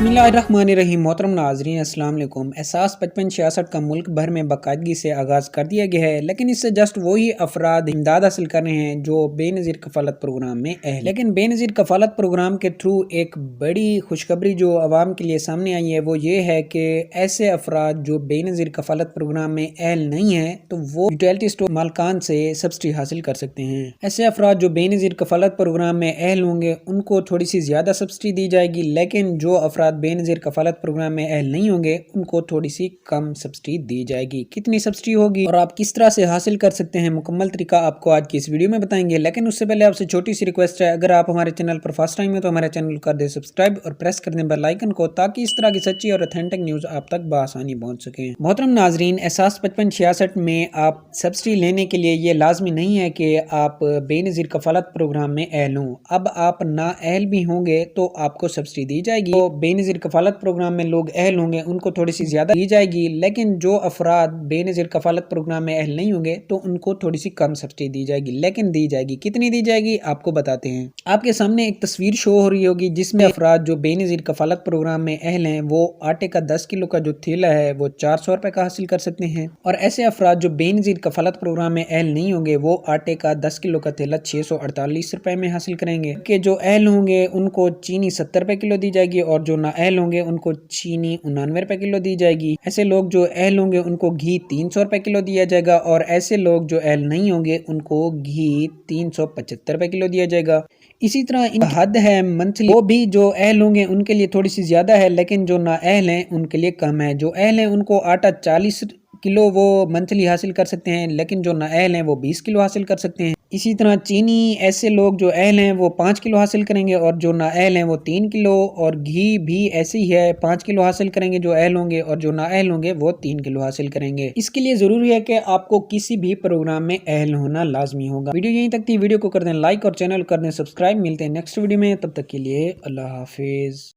बिस्मिल्लाहिर्रहमानिर्रहीम। मोहतरम नाज़रीन अस्सलाम वालेकुम। एहसास 5566 का मुल्क भर में बाकायदगी से आगाज़ कर दिया गया है, लेकिन इससे जस्ट वही अफराद इमदाद हासिल कर रहे हैं जो बेनज़ीर कफ़ालत प्रोग्राम में अहल। लेकिन बेनज़ीर कफ़ालत प्रोग्राम के थ्रू एक बड़ी खुशखबरी जो आवाम के लिए सामने आई है वो ये है कि ऐसे अफराद जो बेनज़ीर कफ़ालत प्रोग्राम में अहल नहीं है तो वो यूटिलिटी स्टोर मालकान से सब्सिडी हासिल कर सकते हैं। ऐसे अफराद जो बेनज़ीर कफ़ालत प्रोग्राम में अहल होंगे उनको थोड़ी सी ज़्यादा सब्सिडी दी जाएगी, लेकिन जो अफराद बेनज़ीर कफ़ालत प्रोग्राम में अहल नहीं होंगे उनको थोड़ी सी कम सब्सिडी दी जाएगी। कितनी सब्सिडी होगी और आप किस तरह से हासिल कर सकते हैं, मुकम्मल तरीका आपको आज की इस वीडियो में बताएंगे। लेकिन उससे पहले आपसे छोटी सी रिक्वेस्ट है, अगर आप हमारे चैनल पर फर्स्ट टाइम है तो हमारे चैनल को कर दे सब्सक्राइब और प्रेस कर दें बेल आइकन को, ताकि इस तरह की सच्ची और ऑथेंटिक न्यूज़ आप तक बआसानी पहुंच सके। मोहतरम नाजरीन, एहसास 5566 में आप सब्सिडी लेने के लिए ये लाजमी नहीं है कि आप बेनज़ीर कफ़ालत प्रोग्राम में अहल हों। अब आप ना अहल भी होंगे तो आपको सब्सिडी दी जाएगी। तो बेनज़ीर कफ़ालत प्रोग्राम में लोग अहल होंगे उनको थोड़ी सी ज़्यादा दी जाएगी, लेकिन जो अफराद बेनज़ीर कफ़ालत प्रोग्राम में अहल नहीं होंगे तो उनको थोड़ी सी कम सब्सिडी दी जाएगी। लेकिन दी जाएगी, कितनी दी जाएगी आपको बताते हैं। आपके सामने एक तस्वीर शो हो रही होगी जिसमें अफराद जो बेनज़ीर कफ़ालत प्रोग्राम में अहल हैं वो आटे का 10 किलो का जो थैला है वो 400 रुपये का हासिल कर सकते हैं, और ऐसे अफराद जो बेनज़ीर कफ़ालत प्रोग्राम में अहल नहीं होंगे वो आटे का 10 किलो का थैला 648 रुपये में हासिल करेंगे। कि जो अहल होंगे उनको चीनी 70 रुपये किलो दी जाएगी और जो ना अहल होंगे उनको चीनी 99 रुपये किलो दी जाएगी। ऐसे लोग जो अहल होंगे उनको घी 300 रुपये किलो दिया जाएगा, और ऐसे लोग जो अहल नहीं होंगे उनको घी 375 रुपये किलो दिया जाएगा। इसी तरह इन हद है मंथली, वो भी जो अहल होंगे उनके लिए थोड़ी सी ज़्यादा है, लेकिन जो ना अहल हैं उनके लिए कम है। जो अहल हैं उनको आटा 40 किलो वो मंथली हासिल कर सकते हैं, लेकिन जो ना अहल हैं वो 20 किलो हासिल कर सकते हैं। इसी तरह चीनी, ऐसे लोग जो अहल हैं वो 5 किलो हासिल करेंगे और जो ना अहल हैं वो 3 किलो, और घी भी ऐसे ही है 5 किलो हासिल करेंगे जो अहल होंगे, और जो ना अहल होंगे वो 3 किलो हासिल करेंगे। इसके लिए ज़रूरी है कि आपको किसी भी प्रोग्राम में अहल होना लाजमी होगा। वीडियो यहीं तक थी, वीडियो को कर दें लाइक और चैनल कर दें सब्सक्राइब। मिलते हैं नेक्स्ट वीडियो में, तब तक के लिए अल्लाह हाफिज़।